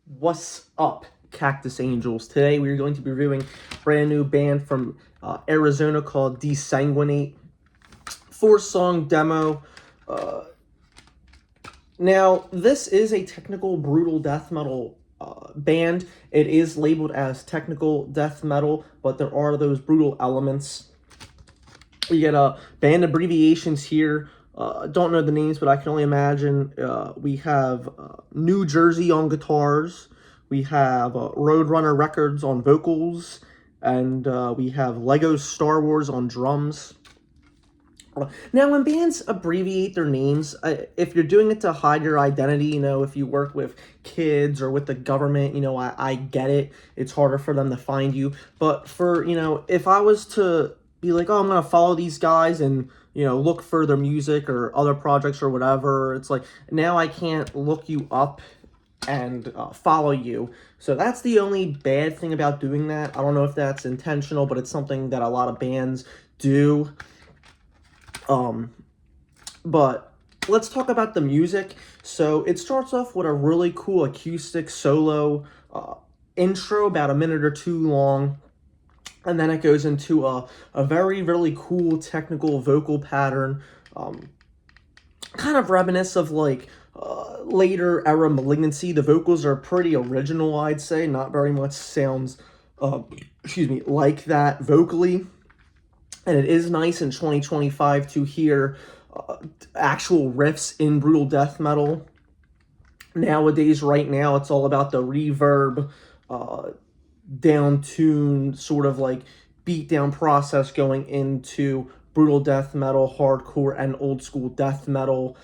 What's up, Cactus Angels? Today we are going to be reviewing a brand new band from Arizona called Desanguinate. 4-song demo. Now, this is a technical brutal death metal band. It is labeled as technical death metal, but there are those brutal elements. You get band abbreviations here. Don't know the names, but I can only imagine. We have New Jersey on guitars. We have Roadrunner Records on vocals. And we have Lego Star Wars on drums. Now, when bands abbreviate their names, if you're doing it to hide your identity, if you work with kids or with the government, I get it. It's harder for them to find you. But for, if I was to be like, oh, I'm going to follow these guys and, look for their music or other projects or whatever, it's like, now I can't look you up and follow you. So that's the only bad thing about doing that. I don't know if that's intentional, but it's something that a lot of bands do. But let's talk about the music. So it starts off with a really cool acoustic solo intro, about a minute or two long. And then it goes into a very, really cool technical vocal pattern, kind of reminiscent of like later era Malignancy. The vocals are pretty original, I'd say. Not very much sounds, like that vocally. And it is nice in 2025 to hear actual riffs in brutal death metal. Nowadays, right now, it's all about the reverb, down-tune, sort of like beat-down process going into brutal death metal, hardcore, and old-school death metal.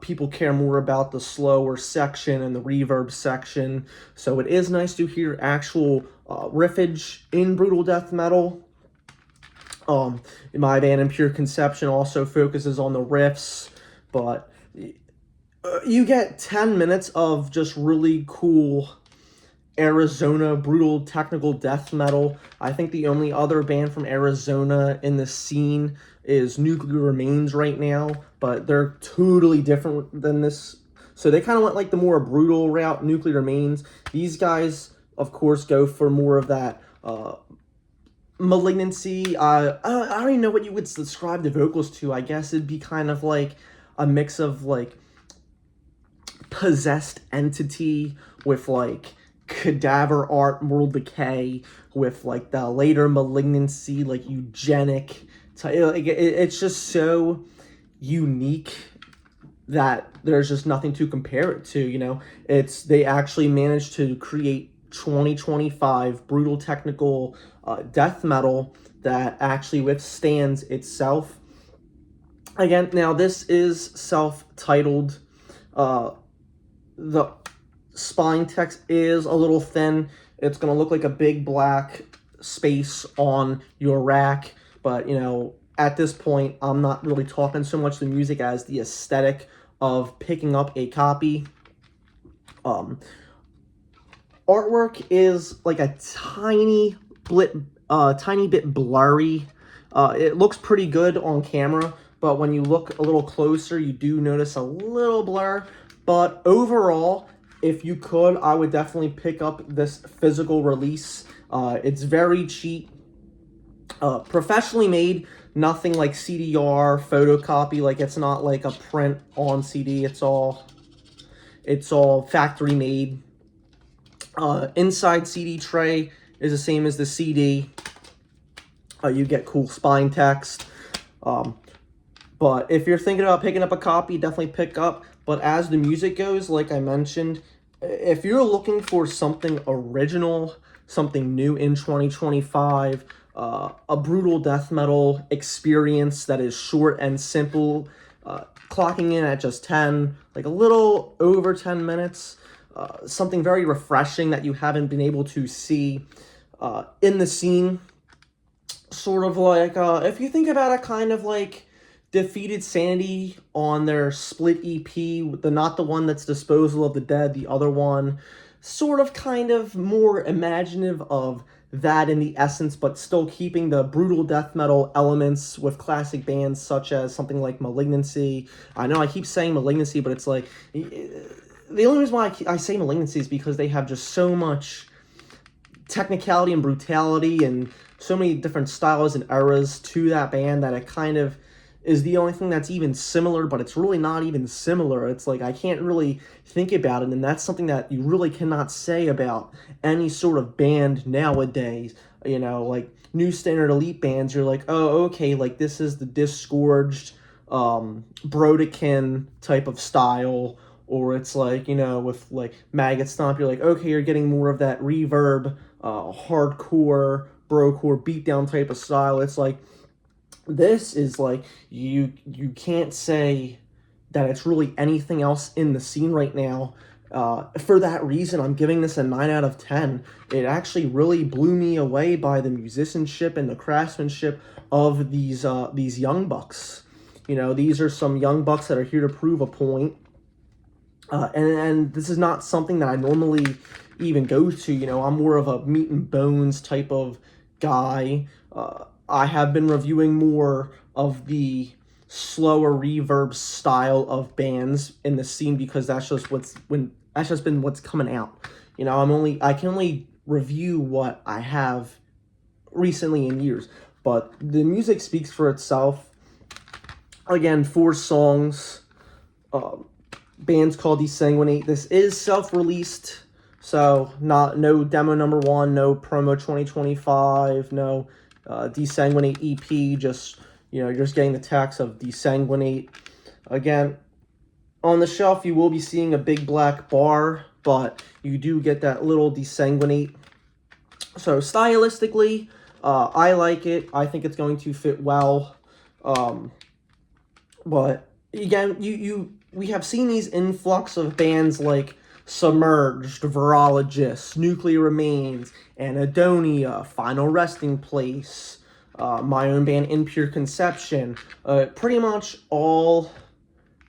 People care more about the slower section and the reverb section. So it is nice to hear actual riffage in brutal death metal. My band, Impure Conception, also focuses on the riffs, but you get 10 minutes of just really cool Arizona brutal technical death metal. I think the only other band from Arizona in the scene is Nuclear Remains right now, but they're totally different than this. So they kind of went like the more brutal route, Nuclear Remains. These guys, of course, go for more of that Malignancy. I don't even know what you would describe the vocals to. I guess it'd be kind of like a mix of like possessed entity with like cadaver art, moral decay, with like the later Malignancy, like eugenic type. Like it's just so unique that there's just nothing to compare it to. They actually managed to create 2025 brutal technical death metal that actually withstands itself. Again, now this is self-titled. The spine text is a little thin. It's going to look like a big black space on your rack. But, at this point, I'm not really talking so much the music as the aesthetic of picking up a copy. Artwork is like a tiny bit blurry. It looks pretty good on camera, but when you look a little closer, you do notice a little blur. But overall, if you could, I would definitely pick up this physical release. It's very cheap, professionally made, nothing like CDR, photocopy. Like, it's not like a print on CD. It's all factory made. Inside CD tray is the same as the CD. You get cool spine text. But if you're thinking about picking up a copy, definitely pick up. But as the music goes, like I mentioned, if you're looking for something original, something new in 2025, a brutal death metal experience that is short and simple, clocking in at just 10, like a little over 10 minutes, something very refreshing that you haven't been able to see in the scene. Sort of like, if you think about it, kind of like Defeated Sanity on their split EP, not the one that's Disposal of the Dead, the other one, sort of kind of more imaginative of that in the essence, but still keeping the brutal death metal elements with classic bands such as something like Malignancy. I know I keep saying Malignancy, but it's like the only reason why I say Malignancy is because they have just so much technicality and brutality and so many different styles and eras to that band that it kind of is the only thing that's even similar, but it's really not even similar. It's like I can't really think about it, and that's something that you really cannot say about any sort of band nowadays. You know, like new standard elite bands, you're like, oh, okay, like this is the disgorged Brodekin type of style, or it's like, you know, with like Maggot Stomp, you're like, okay, you're getting more of that reverb, hardcore, brocore, beatdown type of style. It's like, this is like, you can't say that it's really anything else in the scene right now. For that reason, I'm giving this a 9 out of 10. It actually really blew me away by the musicianship and the craftsmanship of these young bucks. You know, these are some young bucks that are here to prove a point. And this is not something that I normally even go to. You know, I'm more of a meat and bones type of guy. I have been reviewing more of the slower reverb style of bands in the scene because that's just been what's coming out. You know, I can only review what I have recently in years, but the music speaks for itself. Again, 4 songs. Band's called Desanguinate. This is self-released, so no demo number 1, no promo 2025, no Desanguinate EP. Just, you know, you're just getting the text of Desanguinate. Again, on the shelf you will be seeing a big black bar, but you do get that little Desanguinate. So stylistically, I like it. I think it's going to fit well. But again, we have seen these influx of bands like Submerged, Virologist, Nuclear Remains, Anadonia, Final Resting Place, my own band Impure Conception, pretty much all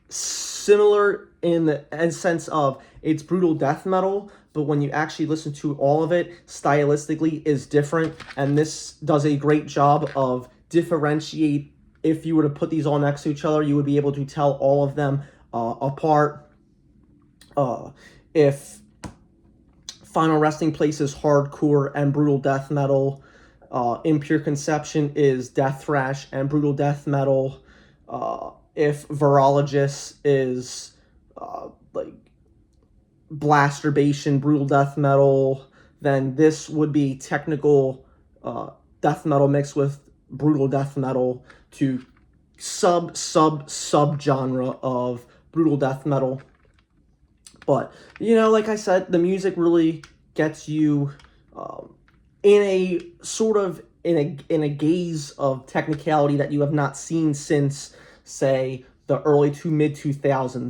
similar in the sense of it's brutal death metal, but when you actually listen to all of it, stylistically is different, and this does a great job of differentiate. If you were to put these all next to each other, you would be able to tell all of them apart. If Final Resting Place is hardcore and brutal death metal, Impure Conception is death thrash and brutal death metal, if Virologist is like blasturbation, brutal death metal, then this would be technical death metal mixed with brutal death metal to sub genre of brutal death metal. But, you know, like I said, the music really gets you in a sort of in a gaze of technicality that you have not seen since, say, the early to mid 2000s.